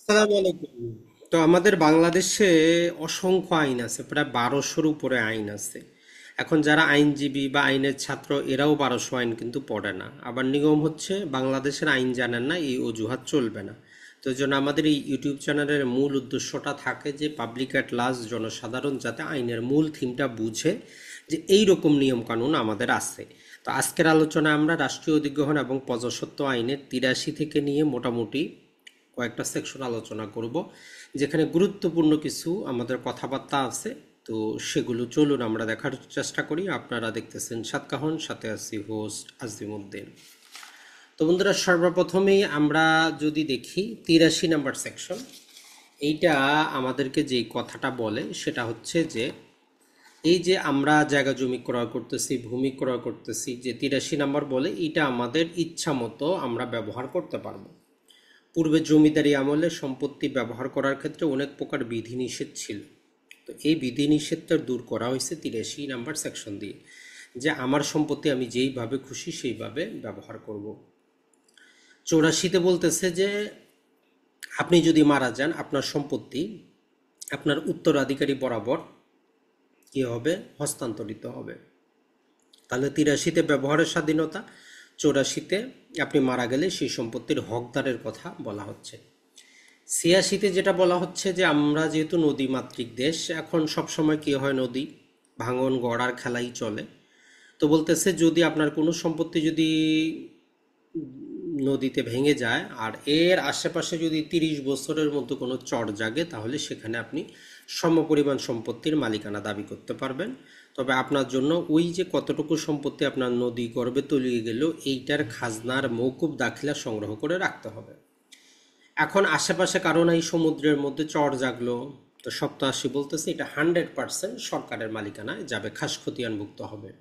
আসসালামু আলাইকুম। তো আমাদের বাংলাদেশে অসংখ্য আইন আছে, প্রায় 1200-র উপরে আইন আছে। এখন যারা আইনজীবী বা আইনের ছাত্র এরাও 1200 আইন কিন্তু পড়ে না। আবার নিয়ম হচ্ছে বাংলাদেশের আইন জানেন না, এই অজুহাত চলবে না। তো এই জন্য আমাদের এই ইউটিউব চ্যানেলের মূল উদ্দেশ্যটা থাকে যে পাবলিক অ্যাট লার্জ, জনসাধারণ যাতে আইনের মূল থিমটা বুঝে যে এই রকম নিয়ম কানুন আমাদের আছে। তো আজকের আলোচনায় আমরা রাষ্ট্রীয় অধিগ্রহণ এবং প্রজাস্বত্ব আইনের 83 থেকে নিয়ে মোটামুটি কয়েকটা সেকশন আলোচনা করব, যেখানে গুরুত্বপূর্ণ কিছু আমাদের কথাবার্তা আছে। তো সেগুলো চলুন আমরা দেখার চেষ্টা করি। আপনারা দেখতেছেন সাতকাহন, সাথে আছি হোস্ট আজিমউদ্দিন। তো বন্ধুরা, সর্বপ্রথমেই আমরা যদি দেখি 83 নাম্বার সেকশন, এইটা আমাদেরকে যে কথাটা বলে সেটা হচ্ছে যে এই যে আমরা জায়গা জমি ক্রয় করতেছি, ভূমি ক্রয় করতেছি, যে 83 নাম্বার বলে এটা আমাদের ইচ্ছা মতো আমরা ব্যবহার করতে পারবো। পূর্বে জমিদারি আমলে সম্পত্তি ব্যবহার করার ক্ষেত্রে অনেক প্রকার বিধিনিষেধ ছিল। তো এই বিধিনিষেধটা দূর করা হয়েছে 83 নাম্বার সেকশন দিয়ে, যে আমার সম্পত্তি আমি যেইভাবে খুশি সেইভাবে ব্যবহার করব। 84-তে বলতেছে যে আপনি যদি মারা যান, আপনার সম্পত্তি আপনার উত্তরাধিকারী বরাবর কি হবে, হস্তান্তরিত হবে। তাহলে 83-তে ব্যবহারের স্বাধীনতা, 84-তে আপনি মারা গেলে সেই সম্পত্তির হকদারের কথা বলা হচ্ছে। 86-তে যেটা বলা হচ্ছে যে আমরা যেহেতু নদীমাতৃক দেশ, এখন সবসময় কি হয়, নদী ভাঙন গড়ার খেলাই চলে। তো বলতেছে যদি আপনার কোনো সম্পত্তি যদি নদীতে ভেঙে যায় আর এর আশেপাশে যদি 30 বছরের মধ্যে কোনো চর জাগে, তাহলে সেখানে আপনি সমপরিমাণ সম্পত্তির মালিকানা দাবি করতে পারবেন। তবে আপনার জন্য ওই যে কতটুকু সম্পত্তি আপনার নদী গর্ভে তলিয়ে গেল, এইটার খাজনার মৌকুব দাখিলা সংগ্রহ করে রাখতে হবে। এখন আশেপাশে কারণ এই সমুদ্রের মধ্যে চর জাগলো, তো 87 বলতেছে এটা 100% সরকারের মালিকানায় যাবে, খাস খতিয়ানভুক্ত হবে।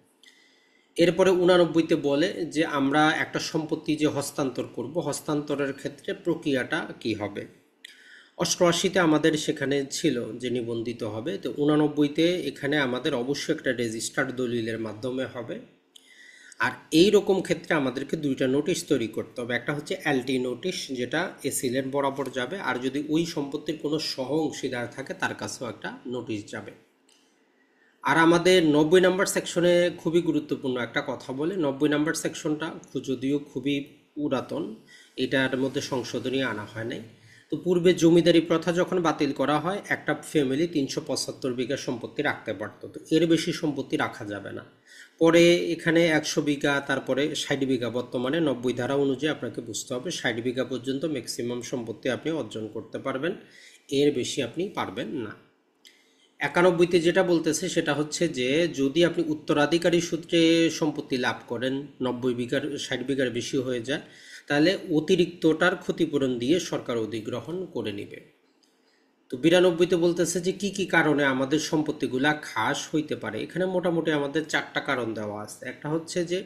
এরপরে 89-তে বলে যে আমরা একটা সম্পত্তি যে হস্তান্তর করব, হস্তান্তরের ক্ষেত্রে প্রক্রিয়াটা কি হবে। 88-তে আমাদের সেখানে ছিল যে নিবন্ধিত হবে। তো 89-তে এখানে আমাদের অবশ্যই একটা রেজিস্টার্ড দলিলের মাধ্যমে হবে। আর এই রকম ক্ষেত্রে আমাদেরকে দুইটা নোটিশ তৈরি করতে হবে। একটা হচ্ছে এলটি নোটিশ, যেটা এসিলের বরাবর যাবে, আর যদি ওই সম্পত্তির কোনো সহ অংশীদার থাকে তার কাছেও একটা নোটিশ যাবে। আর আমাদের 90 নাম্বার সেকশনে খুবই গুরুত্বপূর্ণ একটা কথা বলে। 90 নাম্বার সেকশনটা যদিও খুবই পুরাতন, এটার মধ্যে সংশোধনী আনা হয় নাই। তো পূর্বে জমিদারি প্রথা যখন বাতিল করা হয়, একটা ফ্যামিলি 375 বিঘা সম্পত্তি রাখতে পারতো, তো এর বেশি সম্পত্তি রাখা যাবে না। পরে এখানে 100 বিঘা, তারপরে 60 বিঘা, বর্তমানে 90 ধারা অনুযায়ী আপনাকে বুঝতে হবে 60 বিঘা পর্যন্ত ম্যাক্সিমাম সম্পত্তি আপনি অর্জন করতে পারবেন, এর বেশি আপনি পারবেন না। 91-তে যেটা বলতেছে সেটা হচ্ছে যে যদি আপনি উত্তরাধিকারী সূত্রে সম্পত্তি লাভ করেন, 90 বিঘার 60 বিঘার বেশি হয়ে যায়, তাহলে অতিরিক্তটার ক্ষতিপূরণ দিয়ে সরকার অধিগ্রহণ করে নেবে। তো 92-তে বলতেছে যে কি কি কারণে আমাদের সম্পত্তিগুলা খাস হইতে পারে। এখানে মোটামুটি আমাদের 4টা কারণ দেওয়া আছে। একটা হচ্ছে যে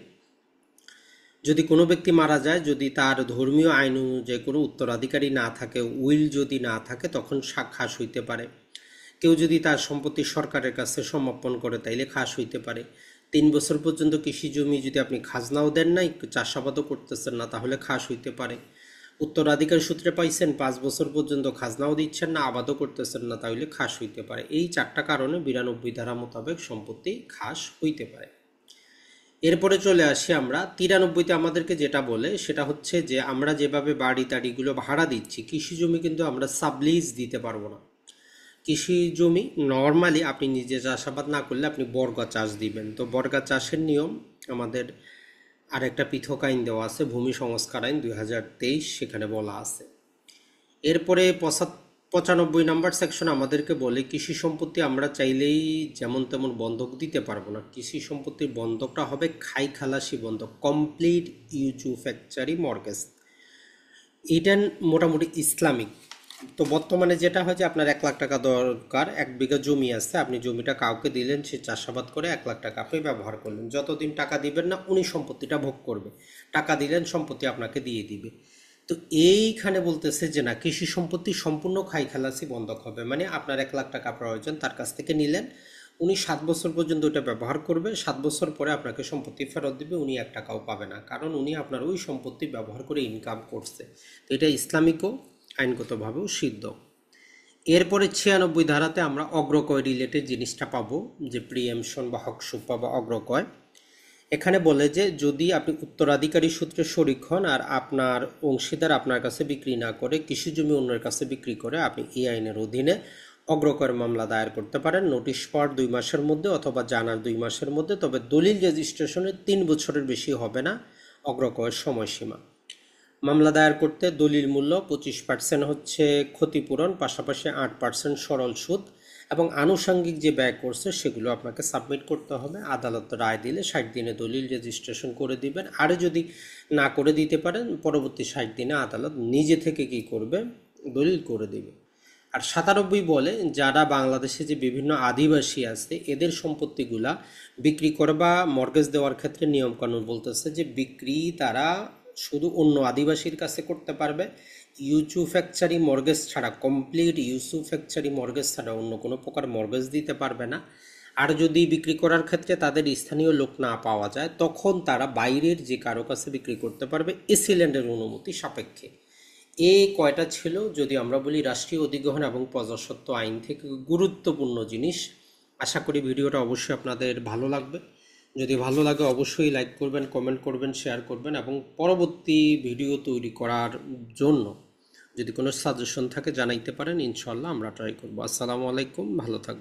যদি কোনো ব্যক্তি মারা যায়, যদি তার ধর্মীয় আইন অনুযায়ী কোনো উত্তরাধিকারী না থাকে, উইল যদি না থাকে, তখন খাস হইতে পারে। কেউ যদি তার সম্পত্তি সরকারের কাছে সমর্পণ করে, তাইলে খাস হইতে পারে। 3 বছর পর্যন্ত কৃষি জমি যদি আপনি খাজনাও দেন নাই, চাষাবাদও করতেছেন না, তাহলে খাস হইতে পারে। উত্তরাধিকার সূত্রে পাইছেন, 5 বছর পর্যন্ত খাজনাও দিচ্ছেন না, আবাদও করতেছেন না, তাহলে খাস হইতে পারে। এই 4টা কারণে 92 ধারা মোতাবেক সম্পত্তি খাস হইতে পারে। এরপরে চলে আসি আমরা 93-তে, আমাদেরকে যেটা বলে সেটা হচ্ছে যে আমরা যেভাবে বাড়ি টাড়িগুলো ভাড়া দিচ্ছি, কৃষি জমি কিন্তু আমরা সাবলিজ দিতে পারবো না। কৃষি জমি নর্মালি আপনি নিজে চাষাবাদ না করলে আপনি বর্গা চাষ দিবেন। তো বর্গা চাষের নিয়ম আমাদের আরেকটা পৃথক আইন দেওয়া আছে, ভূমি সংস্কার আইন 2023, সেখানে বলা আছে। এরপরে 95 নাম্বার সেকশন আমাদেরকে বলে কৃষি সম্পত্তি আমরা চাইলেই যেমন তেমন বন্ধক দিতে পারবো না। কৃষি সম্পত্তির বন্ধকটা হবে খাই খালাসি বন্ধক, কমপ্লিট ইউজুফ্যাকচারি মর্গেজ। এটা মোটামুটি ইসলামিক। তো বর্তমানে যেটা হয় যে আপনার 1 লাখ টাকা দরকার, 1 বিঘা জমি আছে, আপনি জমিটা কাউকে দিলেন, সে চাষাবাদ করে 1 লাখ টাকা আপনি ব্যবহার করলেন। যতদিন টাকা দিবেন না উনি সম্পত্তিটা ভোগ করবে, টাকা দিলেন সম্পত্তি আপনাকে দিয়ে দিবে। তো এইখানে বলতেছে যে না, কৃষি সম্পত্তি সম্পূর্ণ খাই খালাসি বন্ধক হবে, মানে আপনার 1 লাখ টাকা প্রয়োজন, তার কাছ থেকে নিলেন, উনি 7 বছর পর্যন্ত ওটা ব্যবহার করবে, 7 বছর পরে আপনাকে সম্পত্তি ফেরত দিবে, উনি 1 টাকাও পাবে না, কারণ উনি আপনার ওই সম্পত্তি ব্যবহার করে ইনকাম করছে। তো এটা ইসলামিকও আইনগতভাবেও সিদ্ধ। এরপরে 96 ধারাতে আমরা অগ্রকয় রিলেটেড জিনিসটা পাবো, যে প্রিএমশন বা হকসুপ্পা বা অগ্রকয়। এখানে বলে যে যদি আপনি উত্তরাধিকারী সূত্রে শরিক হন আর আপনার অংশীদার আপনার কাছে বিক্রি না করে কৃষি জমি অন্যের কাছে বিক্রি করে, আপনি এই আইনের অধীনে অগ্রকয়ের মামলা দায়ের করতে পারেন নোটিশ পাওয়ার 2 মাসের মধ্যে অথবা জানার 2 মাসের মধ্যে। তবে দলিল রেজিস্ট্রেশনের 3 বছরের বেশি হবে না অগ্রকয়ের সময়সীমা। মামলা দায়ের করতে দলিল মূল্য 25% হচ্ছে ক্ষতিপূরণ, পাশাপাশি 8% সরল সুদ এবং আনুষঙ্গিক যে ব্যয় করছে সেগুলো আপনাকে সাবমিট করতে হবে। আদালত রায় দিলে 60 দিনে দলিল রেজিস্ট্রেশন করে দিবেন। আর যদি না করে দিতে পারেন পরবর্তী 60 দিনে আদালত নিজে থেকে কি করবে, দলিল করে দিবে। আর 97 বলে যারা বাংলাদেশে যে বিভিন্ন আদিবাসী আছে এদের সম্পত্তিগুলা বিক্রি করে বা মর্গেজ দেওয়ার ক্ষেত্রে নিয়মকানুন বলতেছে যে বিক্রি তারা শুধু অন্য আদিবাসীর কাছে করতে পারবে, ইউসুফ্যাকচারি মর্গেজ ছাড়া, কমপ্লিট ইউসুফ্যাকচারি মর্গেজ ছাড়া অন্য কোনো প্রকার মর্গেজ দিতে পারবে না। আর যদি বিক্রি করার ক্ষেত্রে তাদের স্থানীয় লোক না পাওয়া যায় তখন তারা বাইরের যে কারো কাছে বিক্রি করতে পারবে এসিল্যান্ডের অনুমতি সাপেক্ষে। এই কয়টা ছিল যদি আমরা বলি রাষ্ট্রীয় অধিগ্রহণ এবং প্রজাস্বত্ব আইন থেকে গুরুত্বপূর্ণ জিনিস। আশা করি ভিডিওটা অবশ্যই আপনাদের ভালো লাগবে। যদি ভালো লাগে অবশ্যই লাইক করবেন, কমেন্ট করবেন, শেয়ার করবেন এবং পরবর্তী ভিডিও তৈরি করার জন্য যদি কোনো সাজেশন থাকে জানাইতে পারেন, ইনশাল্লাহ আমরা ট্রাই করবো। আসসালামু আলাইকুম, ভালো থাকবেন।